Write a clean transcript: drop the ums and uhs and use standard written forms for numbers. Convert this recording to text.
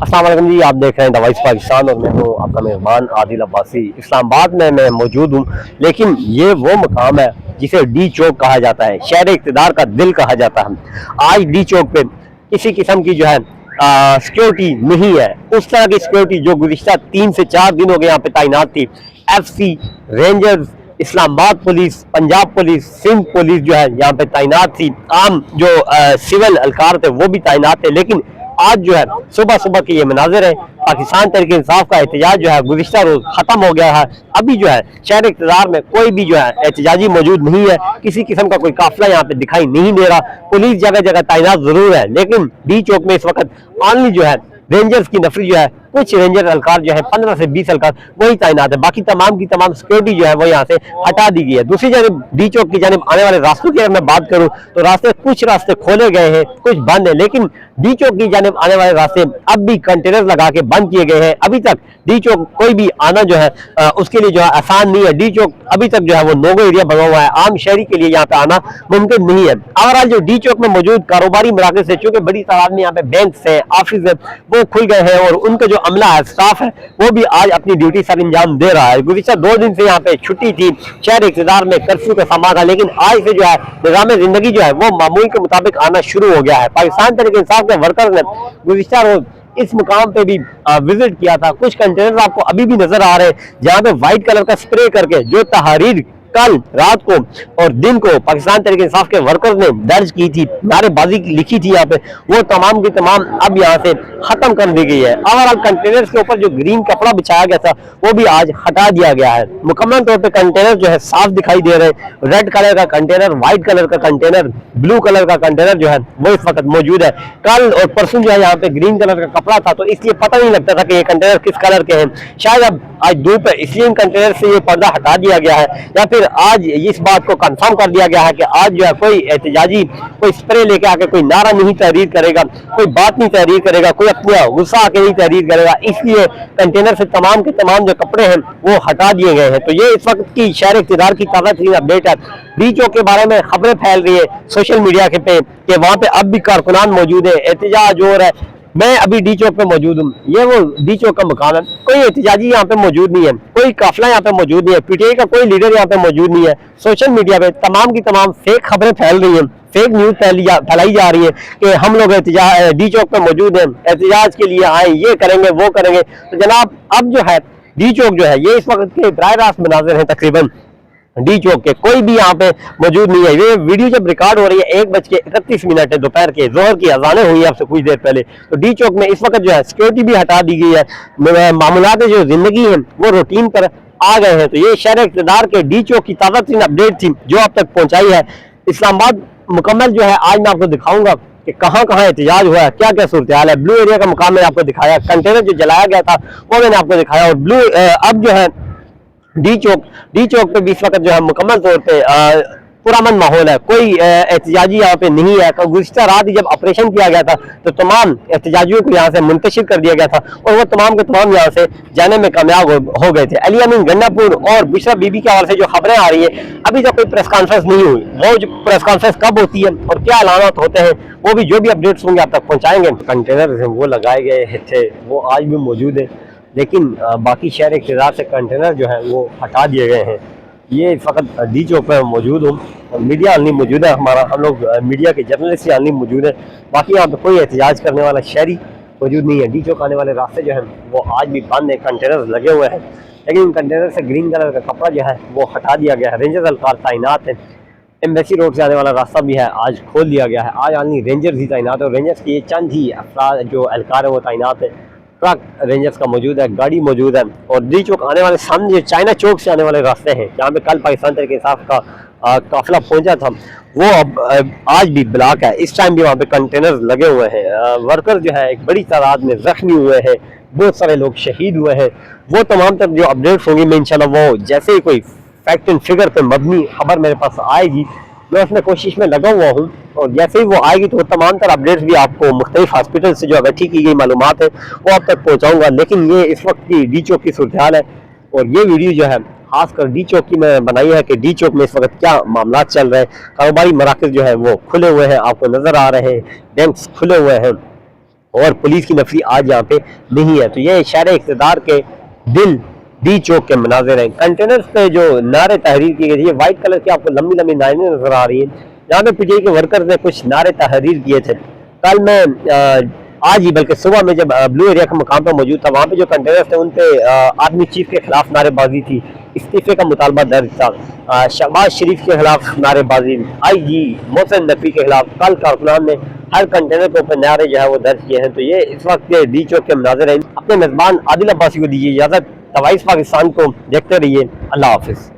अस्सलाम वालेकुम जी, आप देख रहे हैं द वॉइस पाकिस्तान और मैं हूँ आपका मेहमान आदिल अब्बासी। इस्लामाबाद में मैं मौजूद हूँ, लेकिन ये वो मकाम है जिसे डी चौक कहा जाता है, शहर इक़्तिदार का दिल कहा जाता है। आज डी चौक पे किसी किस्म की जो है सिक्योरिटी नहीं है, उस तरह की सिक्योरिटी जो गुज़िश्ता 3 से 4 दिन हो गए यहाँ पे तैनात थी। FC, rangers, Islamabad police, Punjab police, Sindh police जो है यहाँ पे तैनात थी। आम जो सिविल एहलकार थे वो भी तैनात थे, लेकिन आज जो है सुबह सुबह के ये मनाजिर है। पाकिस्तान तहरीक इंसाफ का एहतजाज जो है गुज़िश्ता रोज खत्म हो गया है। अभी जो है शहर इक़्तिदार में कोई भी जो है एहतजाजी मौजूद नहीं है, किसी किस्म का कोई काफिला यहाँ पे दिखाई नहीं दे रहा। पुलिस जगह जगह तैनात जरूर है, लेकिन डी चौक में इस वक्त ऑनली जो है रेंजर्स की नफरी जो है, कुछ रेंजर एहलकार जो है 15 से 20 एहलकार वही तैनात है, बाकी तमाम की तमाम सिक्योरिटी जो है वो यहाँ से हटा दी गई है। दूसरी जानब डी चौक की जानब आने वाले रास्तों की अगर मैं बात करूँ तो कुछ रास्ते खोले गए हैं, कुछ बंद है, लेकिन डी चौक की जानब आने वाले रास्ते अब भी कंटेनर लगा के बंद किए गए हैं। अभी तक डी चौक कोई भी आना जो है उसके लिए जो है आसान नहीं है। डी चौक अभी तक जो है वो नो गो एरिया बना हुआ है, आम शहरी के लिए यहाँ पे आना मुमकिन नहीं है। ओवरऑल जो डी चौक में मौजूद कारोबारी मराकज़ है, चूंकि बड़ी तादाद में यहाँ पे बैंक है, ऑफिस है, वो खुल गए हैं और उनका जो अमला है, स्टाफ है, वो भी आज अपनी ड्यूटी सर अंजाम दे रहा है। गुज़िश्ता 2 दिन से यहाँ पे छुट्टी थी, शहर इक़्तिदार में कर्फ्यू का समा था, लेकिन आज से जो है निज़ाम जिंदगी जो है वो मामूल के मुताबिक आना शुरू हो गया है। पाकिस्तान तहरीक इंसाफ के वर्कर ने गुज़िश्ता रोज इस मुकाम पे भी विजिट किया था। कुछ कंटेनर आपको अभी भी नजर आ रहे हैं जहाँ पे व्हाइट कलर का स्प्रे करके जो तहरीर कल रात को और दिन को पाकिस्तान तहरीक इंसाफ के वर्कर्स ने दर्ज की थी, नारेबाजी लिखी थी यहाँ पे, वो तमाम की तमाम अब यहाँ से खत्म कर दी गई है। ओवरऑल कंटेनर्स के ऊपर जो ग्रीन कपड़ा बिछाया गया था वो भी आज हटा दिया गया है। मुकम्मल तौर पे कंटेनर जो है साफ दिखाई दे रहे हैं। रेड कलर का कंटेनर, व्हाइट कलर का कंटेनर, ब्लू कलर का कंटेनर जो है वो इस वक्त मौजूद है। कल और परसों जो है यहाँ पे ग्रीन कलर का कपड़ा था, तो इसलिए पता नहीं लगता था कि ये कंटेनर किस कलर के हैं। शायद अब आज धूप है इसलिए इन कंटेनर से ये पर्दा हटा दिया गया है, या फिर आज इस बात को कंफर्म कर दिया गया है कि आज जो है कोई एहतजाजी कोई स्प्रे लेके आके कोई नारा नहीं तहरीर करेगा, कोई बात नहीं तहरीर करेगा, कोई अपने गुस्सा आके नहीं तहरीर करेगा, इसलिए कंटेनर से तमाम के तमाम जो कपड़े हैं वो हटा दिए गए हैं। तो ये इस वक्त की शहर इक़्तिदार की ताज़ा तरीन अपडेट है। डी चौक के बारे में खबरें फैल रही है सोशल मीडिया के पे कि वहाँ पे अब भी कारकुनान मौजूद है, एहतजाज हो रहा है। मैं अभी डी चौक पे मौजूद हूँ, ये वो डी चौक का मकान है, कोई एहतजाजी यहाँ पे मौजूद नहीं है, कोई काफिला यहाँ पे मौजूद नहीं है, पीटीआई का कोई लीडर यहाँ पे मौजूद नहीं है। सोशल मीडिया पे तमाम की तमाम फेक खबरें फैल रही हैं, फेक न्यूज फैलाई जा रही है कि हम लोग एहतजाज डी चौक पे मौजूद हैं, एहतजाज के लिए आए, ये करेंगे वो करेंगे। तो जनाब अब जो है डी चौक जो है ये इस वक्त के बराह रास्त मनाजिर है तकरीबन डी चौक के, कोई भी यहाँ पे मौजूद नहीं है। ये वीडियो जब रिकॉर्ड हो रही है 1:31 है, दोपहर के जोहर की अजानें हुई है आपसे कुछ देर पहले। तो डी चौक में इस वक्त जो है सिक्योरिटी भी हटा दी गई है, मामलात जो जिंदगी है वो रूटीन पर आ गए हैं। तो ये शहर इक़्तिदार के डी चौक की ताज़ा तरीन अपडेट थी जो आप तक पहुंचाई है। इस्लामाबाद मुकम्मल जो है आज मैं आपको दिखाऊंगा कि कहाँ कहाँ एहतजाज हुआ है, क्या क्या सूरत हाल है। ब्लू एरिया का मुकाम मैंने आपको दिखाया, कंटेनर जो जलाया गया था वो मैंने आपको दिखाया, और ब्लू अब जो है डी चौक पे 20 वक्त जो है मुकम्मल तौर पे पुरअमन माहौल है, कोई एहतजाजी यहाँ पे नहीं है। गुज़िश्ता रात ही जब ऑपरेशन किया गया था तो तमाम एहतजाजियों को यहाँ से मुंतशिर कर दिया गया था और वो तमाम के तमाम यहाँ से जाने में कामयाब हो गए थे। अली अमीन गंडापुर और बुशरा बीबी के हवाले से जो खबरें आ रही है, अभी तक कोई प्रेस कॉन्फ्रेंस नहीं हुई, वो जो प्रेस कॉन्फ्रेंस कब होती है और क्या ऐलानात होते हैं वो भी जो भी अपडेट्स होंगे आप तक पहुँचाएंगे। कंटेनर वो लगाए गए थे वो आज भी मौजूद है, लेकिन बाकी शहर इक़्तिदार से कंटेनर जो है वो हटा दिए गए हैं। ये फ़कत डी चौक पर मौजूद हूँ, मीडिया आलनी मौजूद है, हमारा हम लोग मीडिया के जर्नलिस्ट ही आलनी मौजूद है, बाकी यहाँ पे कोई एहतजाज करने वाला शहरी मौजूद नहीं है। डी चौक आने वाले रास्ते जो हैं वो आज भी बंद है, कंटेनर लगे हुए हैं, लेकिन कंटेनर से ग्रीन कलर का कपड़ा जो है वो हटा दिया गया है। रेंजर्स एहलकार तैनात है, एम्बेसी रोड से आने वाला रास्ता भी है आज खोल दिया गया है। आज आलनी रेंजर्स ही तैनात है और रेंजर्स की चंद ही अफराद जो एहलकार है वो तैनात है। ट्रक रेंजर्स का मौजूद है, गाड़ी मौजूद है। और डी चौक आने वाले सामने जो चाइना चौक से आने वाले रास्ते हैं जहाँ पे कल पाकिस्तान तहरीक इंसाफ का काफिला पहुंचा था वो अब आज भी ब्लॉक है। इस टाइम भी वहाँ पे कंटेनर लगे हुए हैं। वर्कर जो है एक बड़ी तादाद में जख्मी हुए हैं, बहुत सारे लोग शहीद हुए हैं। वो तमाम तक जो अपडेट्स होंगी मैं इंशाल्लाह वो जैसे ही कोई फैक्ट एंड फिगर पे मबनी खबर मेरे पास आएगी मैं उसमें कोशिश में लगा हुआ हूँ, और जैसे ही वो आएगी तो तमाम तर अपडेट्स भी आपको मुख्तलिफ हॉस्पिटल से जो इकट्ठी की गई मालूमात है वो आप तक पहुँचाऊँगा। लेकिन ये इस वक्त की डी चौक की सूरत हाल है और ये वीडियो जो है खासकर डी चौक की मैं बनाई है कि डी चौक में इस वक्त क्या मामला चल रहे हैं। कारोबारी मराकज़ जो है वो खुले हुए हैं, आपको नज़र आ रहे हैं, बैंक्स खुले हुए हैं, और पुलिस की नफरी आज यहाँ पे नहीं है। तो ये शहर इक़्तिदार के दिल डी चौक के मनाजिर हैं। कंटेनर्स पे जो नारे तहरीर की गई थी, वाइट कलर की आपको लंबी लंबी लाइनें नजर आ रही है। यहाँ पे पीटीआई के वर्कर्स ने कुछ नारे तहरीर किए थे। कल मैं आज ही बल्कि सुबह में जब ब्लू एरिया के मुकाम पर मौजूद था, वहाँ पे जो कंटेनर्स थे उन पे आर्मी चीफ के खिलाफ नारेबाजी थी, इस्तीफे का मुतालबा दर्ज था, शहबाज शरीफ के खिलाफ नारेबाजी, IG मोहसिन नकवी के खिलाफ। कल कारकुनान ने हर कंटेनर के ऊपर नारे जो है वो दर्ज किए हैं। तो ये इस वक्त के डी चौक के मनाजिर हैं। अपने मेजबान आदिल अब्बासी को दीजिए इजाजत। तवाइस पाकिस्तान को देखते रहिए। अल्लाह हाफिज।